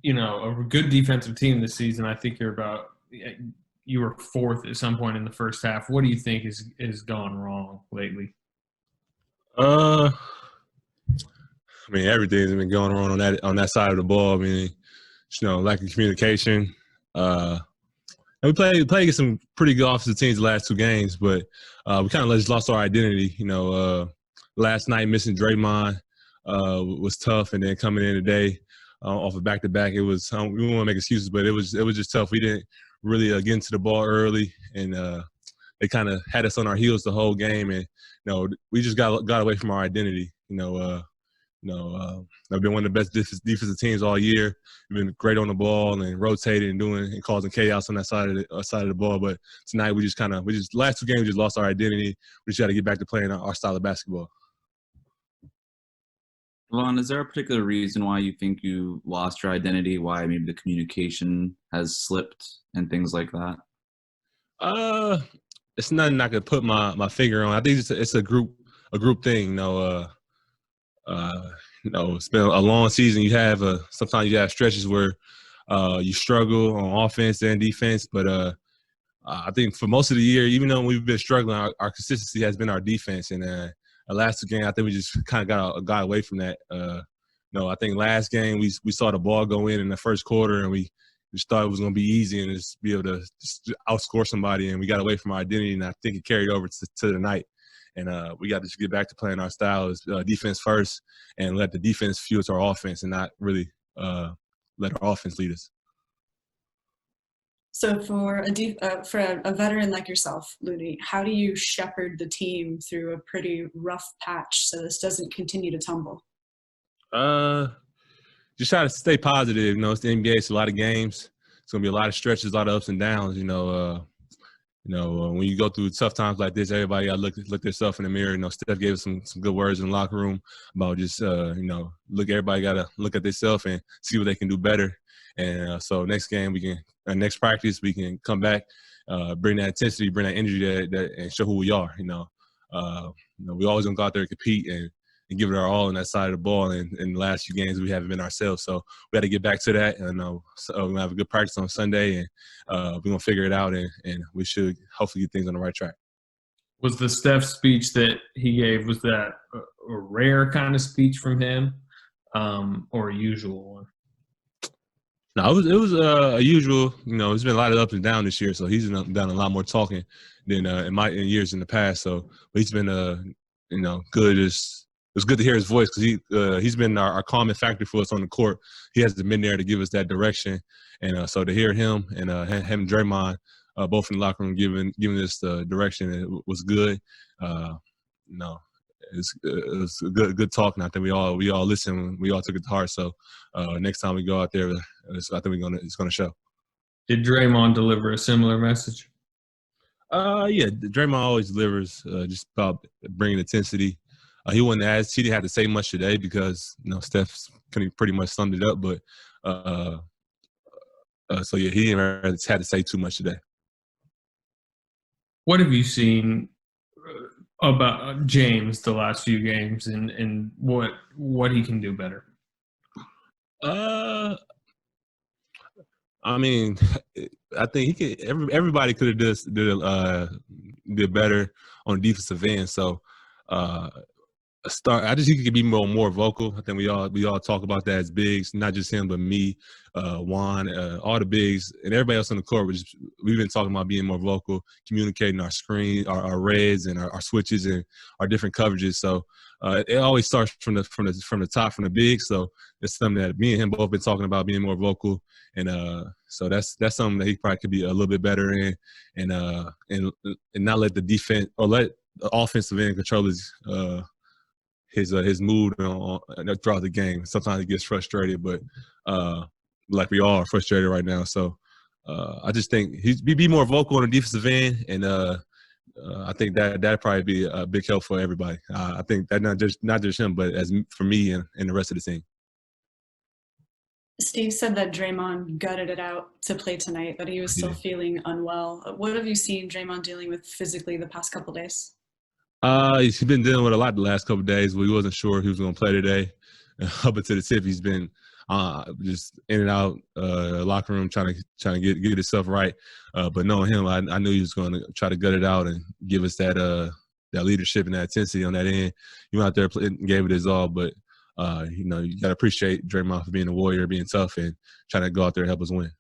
a good defensive team this season. I think you were fourth at some point in the first half. What do you think is gone wrong lately? Uh, I mean, everything's been going on that side of the ball. I mean, lack of communication. And we played against some pretty good offensive teams the last two games, but we kind of just lost our identity. Last night missing Draymond was tough, and then coming in today off of back-to-back, it was we don't want to make excuses, but it was just tough. We didn't really get into the ball early, and they kind of had us on our heels the whole game, and we just got away from our identity. I've been one of the best defensive teams all year. We've been great on the ball and rotating and doing and causing chaos on that side of the ball. But tonight last two games we just lost our identity. We just got to get back to playing our style of basketball. Kevon, is there a particular reason why you think you lost your identity? Why maybe the communication has slipped and things like that? It's nothing I could put my finger on. I think it's a group thing. It's been a long season. You have sometimes you have stretches where you struggle on offense and defense, but I think for most of the year, even though we've been struggling, our consistency has been our defense. And the last two games, I think we just kind of got away from that. I think last game we saw the ball go in the first quarter, and we just thought it was going to be easy and just be able to just outscore somebody, and we got away from our identity, and I think it carried over to the night. And we got to just get back to playing our style as defense first and let the defense fuel to our offense and not really let our offense lead us. So for a veteran like yourself, Looney, how do you shepherd the team through a pretty rough patch so this doesn't continue to tumble? Just try to stay positive. It's the NBA. It's a lot of games. It's going to be a lot of stretches, a lot of ups and downs. When you go through tough times like this, everybody got to look themselves in the mirror. Steph gave us some good words in the locker room about just, everybody got to look at themselves and see what they can do better. And so next game, next practice, we can come back, bring that intensity, bring that energy and show who we are. We always going to go out there and compete and give it our all on that side of the ball. And in the last few games, we haven't been ourselves. So we got to get back to that. And so we're going to have a good practice on Sunday, and we're going to figure it out, and we should hopefully get things on the right track. Was the Steph speech that he gave, was that a rare kind of speech from him or a usual one? No, it was a usual. There's been a lot of ups and downs this year, so he's done a lot more talking than in years in the past. So he's been good. It's good to hear his voice because he's been our calming factor for us on the court. He hasn't been there to give us that direction, and so to hear him and him and Draymond both in the locker room giving us the direction, it was good. It was a good talk, and I think we all listened. We all took it to heart. So next time we go out there, I think it's gonna show. Did Draymond deliver a similar message? Yeah, Draymond always delivers just about bringing intensity. He didn't have to say much today because Steph pretty much summed it up. But so yeah, he didn't really have to say too much today. What have you seen about James the last few games, and what he can do better? I mean, I think he could. Everybody could have did better on the defensive end. So. I just think he could be more vocal. I think we all talk about that as bigs, not just him, but me, Juan, all the bigs, and everybody else on the court. We've been talking about being more vocal, communicating our screen, our reds, and our switches, and our different coverages. So it always starts from the top, from the bigs. So it's something that me and him both been talking about, being more vocal, and so that's something that he probably could be a little bit better in, and not let the defense or let the offensive end control his mood throughout the game. Sometimes he gets frustrated, but like we all are frustrated right now. So I just think be more vocal on the defensive end, and I think that'd probably be a big help for everybody. I think that not just him, but as for me and the rest of the team. Steve said that Draymond gutted it out to play tonight, that he was still feeling unwell. What have you seen Draymond dealing with physically the past couple of days? He's been dealing with a lot the last couple of days. We wasn't sure if he was going to play today. Up until the tip, he's been just in and out locker room trying to get himself right. But knowing him, I knew he was going to try to gut it out and give us that leadership and that intensity on that end. He went out there and gave it his all, but you got to appreciate Draymond for being a warrior, being tough, and trying to go out there and help us win.